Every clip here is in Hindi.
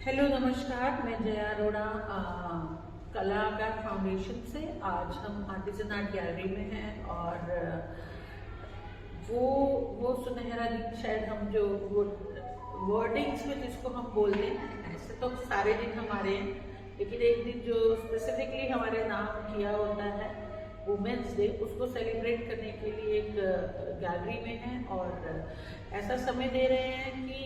हेलो नमस्कार, मैं जया अरोड़ा कलाकार फाउंडेशन से। आज हम आर्टिजन आर्ट गैलरी में हैं और वो सुनहरा दिन, शायद हम जो वो वर्डिंग्स में जिसको हम बोलते हैं, ऐसे तो सारे दिन हमारे हैं, लेकिन एक दिन जो स्पेसिफिकली हमारे नाम किया होता है वुमेन्स डे, उसको सेलिब्रेट करने के लिए एक गैलरी में है और ऐसा समय दे रहे हैं कि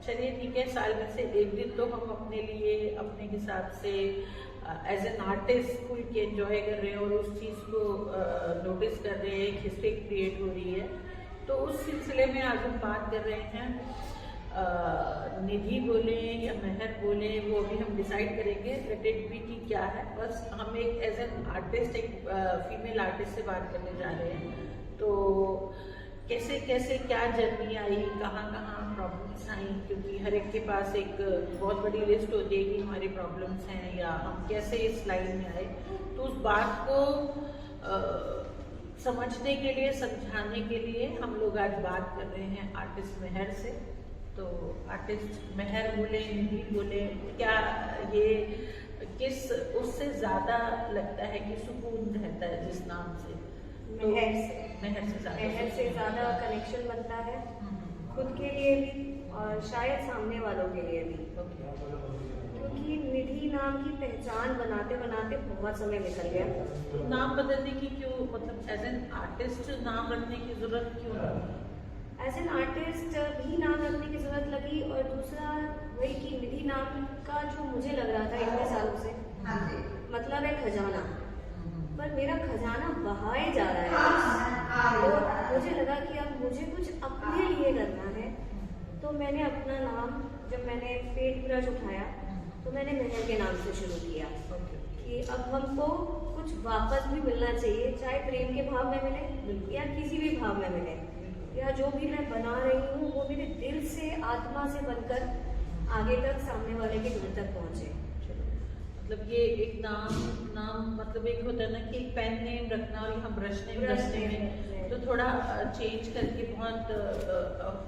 चलिए ठीक है, साल में से एक दिन तो हम अपने लिए अपने हिसाब से एज एन आर्टिस्ट खुल के एंजॉय कर रहे हैं और उस चीज़ को नोटिस कर रहे हैं, एक हिस्ट्री क्रिएट हो रही है। तो उस सिलसिले में आज हम बात कर रहे हैं, निधि बोले या मेहर बोले वो अभी हम डिसाइड करेंगे, लेट इट बी कि क्या है। बस हम एक एज एन आर्टिस्ट, एक फीमेल आर्टिस्ट से बात करने जा रहे हैं। तो कैसे कैसे क्या जर्नी आई, कहाँ कहाँ प्रॉब्लम्स आई, क्योंकि हर एक के पास एक बहुत बड़ी लिस्ट होती है कि हमारी प्रॉब्लम्स हैं या हम कैसे इस लाइन में आए। तो उस बात को समझने के लिए, समझाने के लिए हम लोग आज बात कर रहे हैं आर्टिस्ट मेहर से। तो आर्टिस्ट मेहर बोले, निधि बोले, क्या ये किस उससे ज़्यादा लगता है कि सुकून रहता है जिस नाम से? मेहर से ज़्यादा कनेक्शन बनता है खुद के लिए भी और शायद सामने वालों के लिए भी, क्योंकि निधि नाम की पहचान बनाते बनाते बहुत समय निकल गया। नाम बदलने की क्यों, मतलब एज एन आर्टिस्ट नाम रखने की जरूरत क्यों लगी? एज एन आर्टिस्ट भी नाम रखने की जरूरत लगी और दूसरा वही कि निधि नाम का जो मुझे लग रहा था इतने सालों से, मतलब है खजाना, पर मेरा खजाना बहाए जा रहा है। तो मुझे लगा कि अब मुझे कुछ अपने लिए करना है। तो मैंने अपना नाम, जब मैंने पेट ब्रश उठाया तो मैंने मेहर के नाम से शुरू किया कि अब हमको कुछ वापस भी मिलना चाहिए, चाहे प्रेम के भाव में मिले या किसी भी भाव में मिले, या जो भी मैं बना रही हूँ वो मेरे दिल से, आत्मा से बनकर आगे तक सामने वाले के दिल तक पहुँचे। मतलब ये एक नाम मतलब एक होता है ना कि एक पेन नेम रखना और यहाँ ब्रश नेम रखने में तो थोड़ा चेंज करके बहुत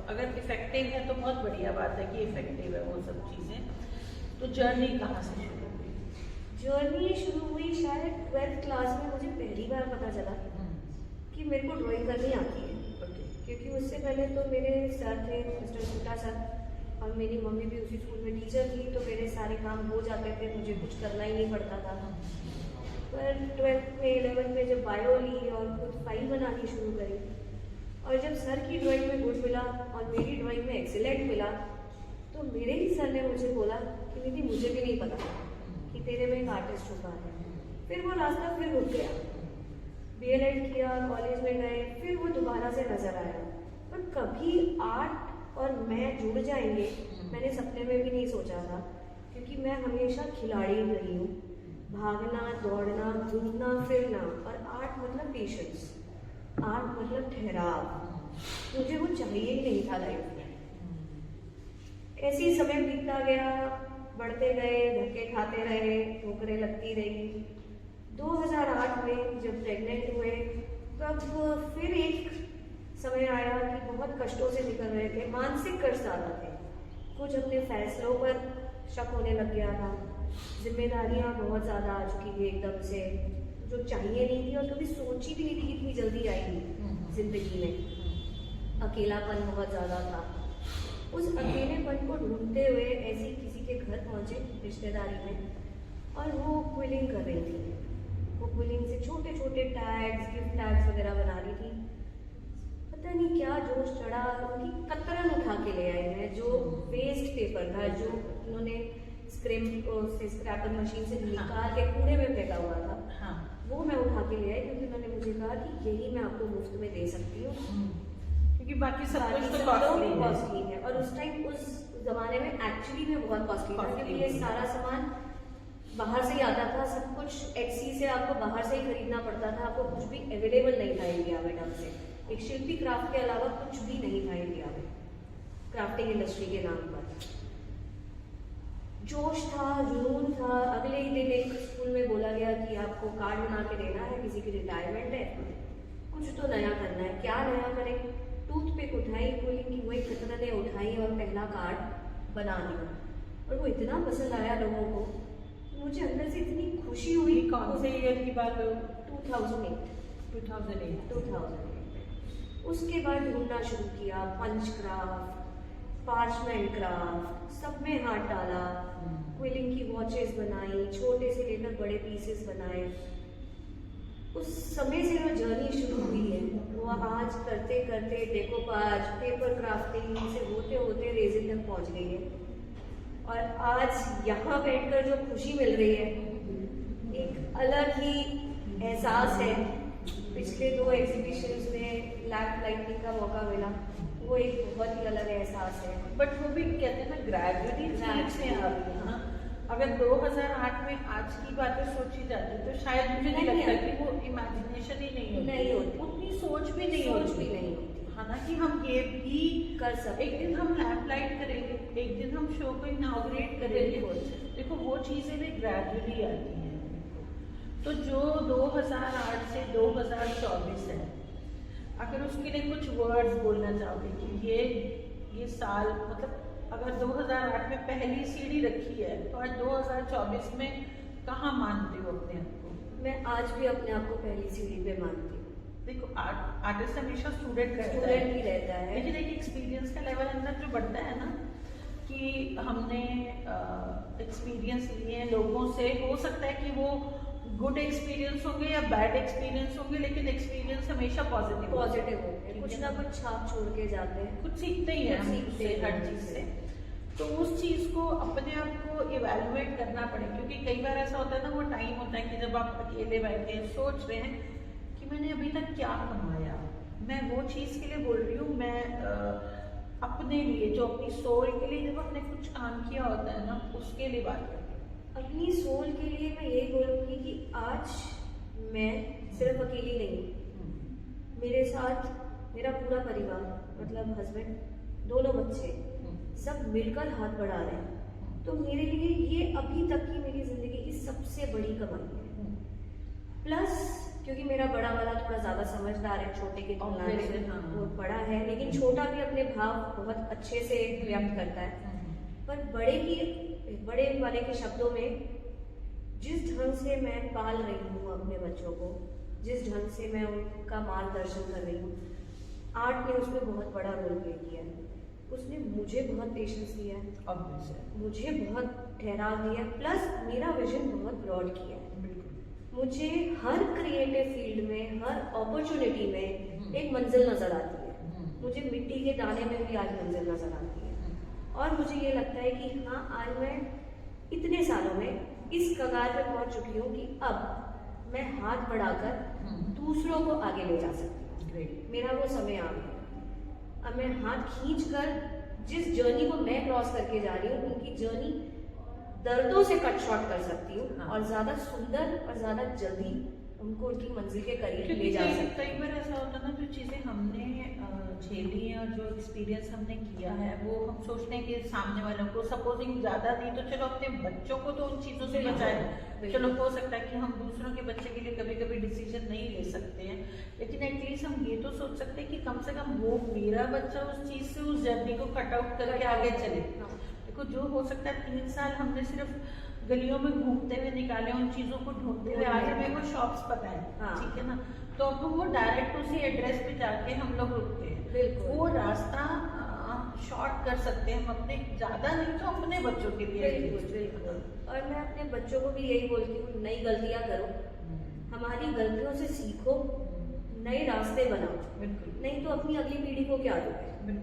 अगर इफेक्टिव है तो बहुत बढ़िया बात है कि इफेक्टिव है वो सब चीज़ें। तो जर्नी कहाँ से शुरू हुई? जर्नी शुरू हुई शायद 12th क्लास में। मुझे पहली बार पता चला कि मेरे को ड्राइंग करनी आती है, क्योंकि उससे पहले तो मेरे सर थे मिस्टर छोटा सर, और मेरी मम्मी भी उसी स्कूल में टीचर थी, तो मेरे सारे काम हो जाते थे, मुझे कुछ करना ही नहीं पड़ता था। पर 12th में 11th में जब बायो ली और खुद फाइल बनानी शुरू करी, और जब सर की ड्राइंग में गुड मिला और मेरी ड्राइंग में एक्सीलेंट मिला, तो मेरे ही सर ने मुझे बोला कि निधि मुझे भी नहीं पता कि तेरे में एक आर्टिस्ट छुपा है। फिर वो रास्ता फिर रुक गया, BLED किया, कॉलेज में गए, फिर वो दोबारा से नजर आया। पर कभी आर्ट और मैं जुड़ जाएंगे मैंने सपने में भी नहीं सोचा था, क्योंकि मैं हमेशा खिलाड़ी रही हूँ, भागना, दौड़ना, घूमना फिरना, और आर्ट मतलब पेशेंस, आर्ट मतलब ठहराव। मुझे वो चाहिए ही नहीं था लाइफ में। ऐसे ही समय बीतता गया, बढ़ते गए, धक्के खाते रहे, ठोकरें लगती रही। 2008 में जब प्रेग्नेंट हुए तब फिर एक समय आया कि बहुत कष्टों से निकल रहे थे, मानसिक कष्ट ज़्यादा थे, कुछ अपने फैसलों पर शक होने लग गया था, जिम्मेदारियां बहुत ज़्यादा आ चुकी थी एकदम से, जो चाहिए नहीं थी और कभी सोची भी नहीं थी इतनी जल्दी आएगी जिंदगी में। अकेलापन बहुत ज़्यादा था। उस अकेलेपन को ढूंढते हुए ऐसे किसी के घर पहुंचे रिश्तेदारी में, और वो क्विलिंग कर रही थी। वो क्विलिंग से छोटे छोटे टैग्स, गिफ्ट टैग्स वगैरह बना रही थी। पता नहीं क्या जोश चढ़ा, उनकी कतरन उठा के ले आए हैं, जो वेस्ट पेपर था, जो उन्होंने स्क्रैपर मशीन से निकाल के कूड़े में फेंका हुआ था, वो मैं उठा के ले आई, क्योंकि उन्होंने मुझे कहा कि यही मैं आपको मुफ्त में दे सकती हूँ, क्योंकि बाकी सब कुछ तो कॉस्टली है। और उस टाइम, उस जमाने में एक्चुअली में बहुत कॉस्टली था, क्योंकि ये सारा सामान बाहर से ही आता था, सब कुछ एक्सी से आपको बाहर से ही खरीदना पड़ता था, आपको कुछ भी अवेलेबल नहीं था इंडिया में ढंग से। एक शिल्पी क्राफ्ट के अलावा कुछ भी नहीं था इंडिया में क्राफ्टिंग इंडस्ट्री के नाम पर। जोश था, जुनून था। अगले ही दिन एक स्कूल में बोला गया कि आपको कार्ड बना के देना है, किसी की रिटायरमेंट है, कुछ तो नया करना है। क्या नया करें? टूथपिक उठाई, कोई की वही खतरने उठाई और पहला कार्ड बना दिया। और वो इतना पसंद आया लोगों को, मुझे अंदर से इतनी खुशी हुई। ये कौन से ईयर की बात हो? 2008 में। उसके बाद ढूंढना शुरू किया, पंच क्राफ्ट, पार्चमेंट क्राफ्ट, सब में हाथ डाला, क्विलिंग की वॉचेस बनाई, छोटे से लेकर बड़े पीसेस बनाए। उस समय से जो जर्नी शुरू हुई है वो आज करते करते डेकोपाज, पेपर क्राफ्टिंग से होते होते रेजिन तक पहुंच गई है। और आज यहाँ बैठकर जो खुशी मिल रही है, एक अलग ही एहसास है। पिछले 2 एग्जीबिशंस में लैम्प लाइटिंग का मौका मिला, वो एक बहुत ही अलग एहसास है। बट वो भी कहते हैं ना ग्रेजुअली चीज से आ रही है ना। अगर 2008 में आज की बातें सोची जाती तो शायद मुझे नहीं लगता कि वो इमेजिनेशन ही नहीं होती, उतनी सोच भी नहीं होती। हालांकि हम ये भी कर सकते, एक दिन हम लैम्प लाइट करेंगे, एक दिन हम शो को इनॉग्रेट करेंगे। देखो वो चीजें भी ग्रेजुअली आती हैं। तो जो 2008 से 2024 है, अगर उसके लिए कुछ वर्ड्स बोलना चाहोगे कि ये साल, मतलब अगर 2008 में पहली सीढ़ी रखी है तो आज 2024 में कहाँ मानते हो अपने आप को? मैं आज भी अपने आप को पहली सीढ़ी पे मानती हूँ। देखो आर्टिस्ट हमेशा स्टूडेंट ही रहता है, लेकिन एक एक्सपीरियंस का लेवल अंदर जो बढ़ता है ना, कि हमने एक्सपीरियंस लिए हैं लोगों से, हो सकता है कि वो गुड एक्सपीरियंस होंगे या बैड एक्सपीरियंस होंगे, लेकिन एक्सपीरियंस हमेशा पॉजिटिव होंगे, कुछ ना कुछ छाप छोड़ के जाते हैं, कुछ सीखते ही हैं सीखते हर चीज से। तो उस चीज को अपने आप को इवेलुएट करना पड़ेगा, क्योंकि कई बार ऐसा होता है ना, वो टाइम होता है कि जब आप अकेले बैठे हैं सोच रहे हैं कि मैंने अभी तक क्या कमाया। मैं वो चीज के लिए बोल रही हूँ, मैं अपने लिए, जो अपनी सोल के लिए जब आपने कुछ काम किया होता है ना, उसके लिए बात करती हूँ। अपनी सोल के लिए मैं यही बोलूँगी कि आज मैं सिर्फ अकेली नहीं हूँ, मेरे साथ मेरा पूरा परिवार, मतलब हस्बैंड, दोनों बच्चे, सब मिलकर हाथ बढ़ा रहे हैं। तो मेरे लिए ये अभी तक की मेरी जिंदगी की सबसे बड़ी कमाई है। प्लस क्योंकि मेरा बड़ा वाला थोड़ा ज्यादा समझदार है छोटे के तुलना में, वो बड़ा है लेकिन छोटा भी अपने भाव बहुत अच्छे से व्यक्त करता है। पर बड़े वाले के शब्दों में, जिस ढंग से मैं पाल रही हूँ अपने बच्चों को, जिस ढंग से मैं उनका मार्गदर्शन कर रही हूँ, आर्ट ने उसमें बहुत बड़ा रोल प्ले किया है। उसने मुझे बहुत पेशेंस दिया है, मुझे बहुत ठहराव दिया है, प्लस मेरा विजन बहुत ब्रॉड किया है। मुझे हर क्रिएटिव फील्ड में, हर अपॉर्चुनिटी में एक मंजिल नजर आती है। मुझे मिट्टी के दाने में भी आज मंजिल नजर आती है। और मुझे ये लगता है कि हाँ, आज मैं इतने सालों में इस कगार पे पहुंच चुकी हूँ कि अब मैं हाथ बढ़ाकर दूसरों को आगे ले जा सकती हूँ। मेरा वो समय आ गया। अब मैं हाथ खींचकर जिस जर्नी को मैं क्रॉस करके जा रही हूँ, उनकी जर्नी दर्दों से कट शॉर्ट कर सकती हूँ और ज्यादा सुंदर और ज्यादा जल्दी उनको उनकी मंजिल के करीब ले जा सकती हूँ। कई बार ऐसा होता है ना, जो चीजें हमने झेली हैं और जो एक्सपीरियंस हमने किया है, वो हम सोचते हैं कि सामने वालों को सपोजिंग ज्यादा दी तो चलो अपने बच्चों को तो उन चीजों से बचाए। चलो हो सकता है कि हम दूसरों के बच्चे के लिए कभी कभी डिसीजन नहीं ले सकते हैं, लेकिन एटलीस्ट हम ये तो सोच सकते हैं कि कम से कम वो मेरा बच्चा उस चीज से, उस जर्नी को कट आउट करके आगे चले। देखो जो हो सकता है 3 साल हमने सिर्फ गलियों में घूमते हुए निकाले, उन चीजों को ढूंढते हुए, आज हमें वो शॉप्स पता है, ठीक है ना, तो अब वो डायरेक्ट उसी एड्रेस पे जाके हम लोग रुकते हैं। वो रास्ता शॉर्ट कर सकते हैं हम अपने, ज्यादा नहीं तो अपने बच्चों के लिए। बिल्कुल। और मैं अपने बच्चों को भी यही बोलती हूँ, नई गलतियां करो, हमारी गलतियों से सीखो, नए रास्ते बनाओ। नहीं तो अपनी अगली पीढ़ी को क्या दोगे?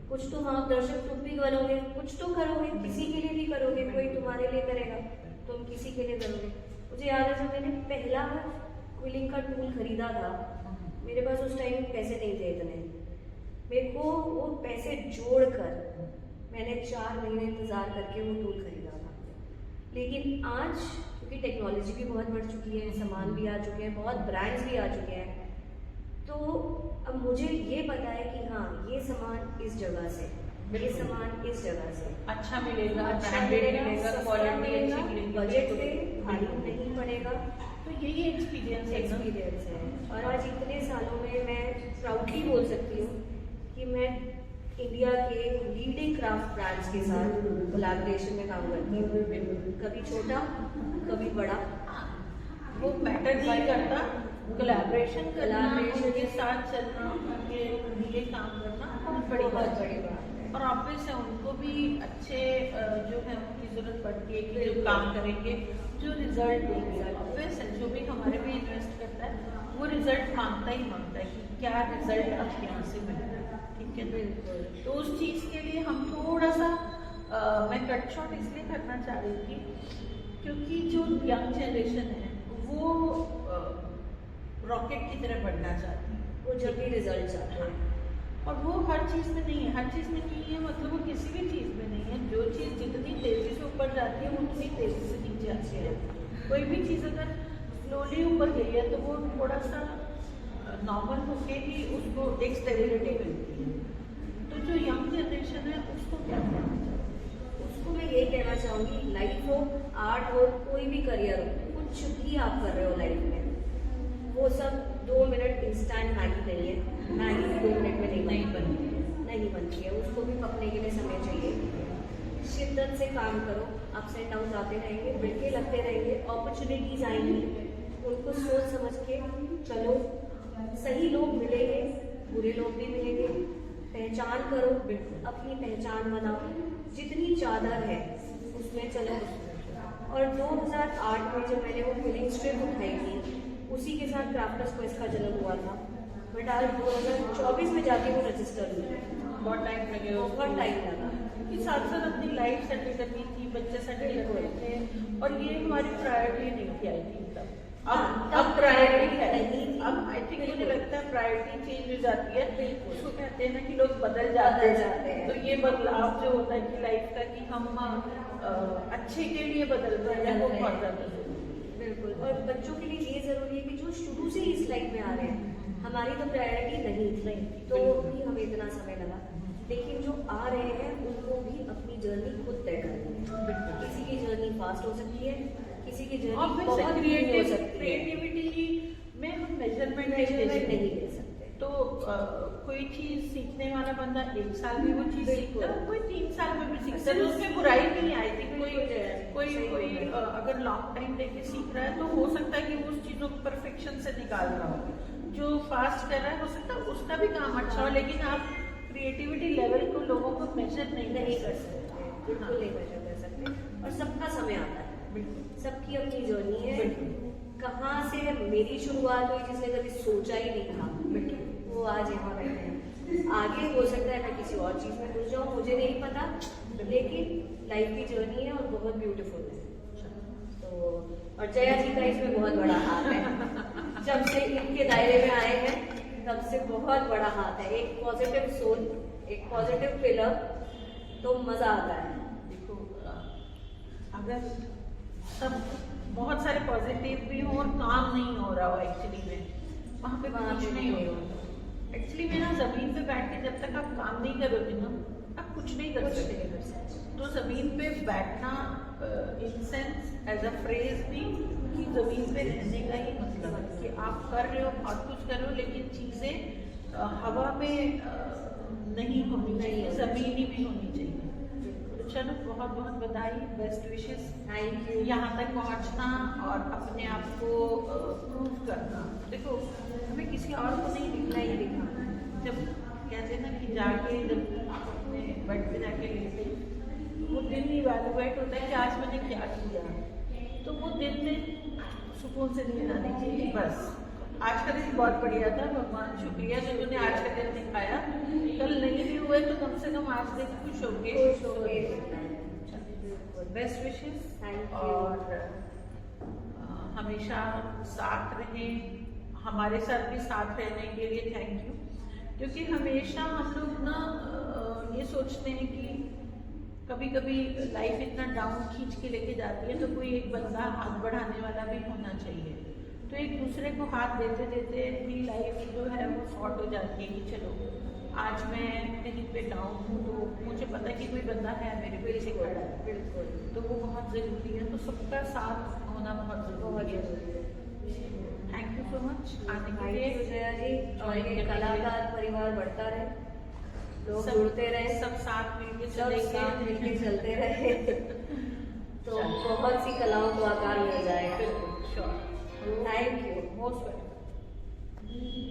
कुछ तो मार्गदर्शक तुम भी करोगे, कुछ तो करोगे, किसी के लिए भी करोगे, कोई तुम्हारे लिए करेगा, तुम किसी के लिए करोगे। मुझे याद है जब मैंने पहला क्विलिंग का टूल खरीदा था, मेरे पास उस टाइम पैसे नहीं थे इतने, मेरे को वो पैसे जोड़कर मैंने 4 महीने इंतजार करके वो टूल खरीदा था। लेकिन आज क्योंकि टेक्नोलॉजी भी बहुत बढ़ चुकी है, सामान भी आ चुके हैं, बहुत ब्रांड्स भी आ चुके हैं, तो अब मुझे ये पता है कि हाँ, ये सामान इस जगह से, ये सामान इस जगह से अच्छा मिलेगा, क्वालिटी अच्छी मिलेगी, बजट पे भारी नहीं पड़ेगा। तो यही एक्सपीरियंस है। और आज इतने सालों में मैं प्राउडली बोल सकती हूँ कि मैं इंडिया के लीडिंग क्राफ्ट ब्रांड्स के साथ कोलैबोरेशन में काम करती हूँ। कभी छोटा, कभी बड़ा, वो मैटर नहीं करता। कोलैबोरेशन करना, Collaboration उनके साथ चलना, उनके लिए काम करना बहुत बड़ी बात है। बात है। और ऑब्वियस है उनको भी अच्छे जो है उनकी जरूरत पड़ती है कि जो काम करेंगे, जो रिजल्ट देंगे। ऑब्वियस है जो भी हमारे में इन्वेस्ट करता है वो रिजल्ट मांगता ही मांगता है कि क्या रिजल्ट आपके यहाँ से मिल रहा है, ठीक है। बिल्कुल। तो उस चीज़ के लिए हम थोड़ा सा मैं कट शॉर्ट इसलिए करना चाह रही थी क्योंकि जो यंग जनरेशन है वो रॉकेट की तरह बढ़ना चाहती है। वो जब भी रिजल्ट चाहते हैं, और वो हर चीज़ में नहीं है, हर चीज़ में नहीं है मतलब वो किसी भी चीज़ में नहीं है। जो चीज़ जितनी तेज़ी से ऊपर जाती है वो उतनी तेज़ी से नीचे आती है। कोई भी चीज़ अगर स्लोली ऊपर गई है तो वो थोड़ा सा नॉर्मल होके ही उसको एक स्टेबिलिटी मिलती है। तो जो यंग जनरेशन है उसको क्या करना चाहिए? उसको मैं यही कहना चाहूँगी, लाइफ हो, आर्ट हो, कोई भी करियर हो, कुछ भी आप कर रहे हो लाइफ में, वो सब 2 मिनट इंस्टेंट मैगी नहीं है। मैगी 2 मिनट में नहीं बनती है। उसको भी पकने के लिए समय चाहिए। शिद्दत से काम करो, अप्स एंड डाउन आते रहेंगे, बिल्कुल लगते रहेंगे, अपॉर्चुनिटीज आएंगी, उनको सोच समझ के चलो। सही लोग मिलेंगे, बुरे लोग भी मिलेंगे। पहचान करो, अपनी पहचान बनाओ, जितनी चादर है उसमें चलो। और 2008 में जब मैंने वो फिलिंग स्ट्रिप उठाई थी, उसी के साथ क्राफ्टर्स को इसका जन्म हुआ था। बट आज 2024 में जाके वो रजिस्टर हुई। बहुत टाइम लगे, बहुत टाइम लगा। कि साथ साथ अपनी लाइफ सेटल करनी थी, बच्चे सेटल करने थे और ये हमारी प्रायोरिटी नहीं थी आई थिंक तब। अब प्रायोरिटी है। अब आई थिंक मुझे लगता है प्रायोरिटी चेंज हो जाती है। उसको कहते हैं ना कि लोग बदल जाते हैं। तो ये बदलाव जो होता है कि लाइफ का कि हम अच्छे के लिए बदल रहे हैं वो बहुत ज़्यादा बिल्कुल। और बच्चों के लिए ये जरूरी है कि जो शुरू से ही इस लाइफ में आ रहे हैं, हमारी तो प्रायोरिटी नहीं थी तो भी हमें इतना समय लगा, लेकिन जो आ रहे हैं उनको भी अपनी जर्नी खुद तय करनी है। किसी की जर्नी फास्ट हो सकती है, किसी की जर्नी बहुत धीमी हो सकती है। क्रिएटिविटी में हम मेजरमेंट नहीं ले सकते। तो कोई चीज सीखने वाला बंदा 1 साल में वो चीज सीखता है, कोई 3 साल में भी सीखता है। तो उसमें बुराई नहीं आई थी। कोई अगर लॉन्ग टाइम लेके सीख रहा है तो हो सकता है कि वो उस चीजों को परफेक्शन से निकाल रहा हो। जो फास्ट कर रहा है हो सकता है उसका भी काम अच्छा हो, लेकिन आप क्रिएटिविटी लेवल को लोगों को मेजर नहीं कर सकते। बिल्कुल नहीं मेजर कर सकते। और सबका समय आता है, सबकी अपनी जर्नी है। कहाँ से मेरी शुरुआत हुई जिसने कभी सोचा ही नहीं था, वो आज यहाँ बैठे हैं। आगे हो सकता है मैं किसी और चीज में घुस जाऊँ, मुझे नहीं पता, लेकिन लाइफ की जर्नी है और बहुत ब्यूटीफुल है। तो और जया जी का इसमें बहुत बड़ा हाथ है। जब से इनके दायरे में आए हैं तब से बहुत बड़ा हाथ है। एक पॉजिटिव सोल, एक पॉजिटिव पिलर, तो मजा आता है। देखो अगर सब बहुत सारे पॉजिटिव भी हो और काम नहीं हो रहा हो एक्चुअली में, वहाँ पे कुछ नहीं होगा। एक्चुअली में ना जमीन पे बैठ के जब तक आप काम नहीं करोगे ना आप कुछ नहीं कर सकते। तो जमीन पे बैठना in sense as a phrase भी कि जमीन पे रहने का ही मतलब है कि आप कर रहे हो बहुत कुछ कर रहे हो, लेकिन चीजें हवा में नहीं होनी चाहिए, जमीनी भी होनी चाहिए। तो चलो बहुत बहुत बधाई, बेस्ट विशेस। Thank you. यहाँ तक पहुँचना और अपने आप को प्रूव करना, देखो हमें किसी और को नहीं दिखना। जब कहते हैं ना कि जाके जब आप अपने बेड पे जाके लेटे वो दिन इवैल्यूएट होता है कि आज मैंने क्या किया, तो वो दिन में सुकून से नींद आनी चाहिए। बस आज का दिन बहुत बढ़िया था, भगवान शुक्रिया जो तूने आज का दिन दिखाया। कल नहीं भी हुए तो कम से कम आज दिन खुश हो गए। बेस्ट विशेस और हमेशा साथ रहें, हमारे साथ भी साथ रहने के लिए थैंक यू। क्योंकि हमेशा हम लोग ना ये सोचते हैं कि कभी कभी लाइफ इतना डाउन खींच के लेके जाती है तो कोई एक बंदा हाथ बढ़ाने वाला भी होना चाहिए। तो एक दूसरे को हाथ देते देते भी लाइफ जो है वो सॉर्ट हो जाती है कि चलो आज मैं कहीं पे डाउन हूँ तो मुझे पता है कि कोई बंदा है मेरे पीछे खड़ा है। बिल्कुल, तो वो बहुत ज़रूरी है। तो सबका साथ होना बहुत ज़रूरी है। थैंक यू सो मच आने के लिए। जया जी, और ये कलाकार परिवार बढ़ता रहे। लोग सब जुड़ते रहे, सब साथ मिलके सब साथ चलेंगे। मिलके चलते रहे तो बहुत सी कलाओं को आकार मिल जाएगा। बिल्कुल sure. Thank you. Most welcome.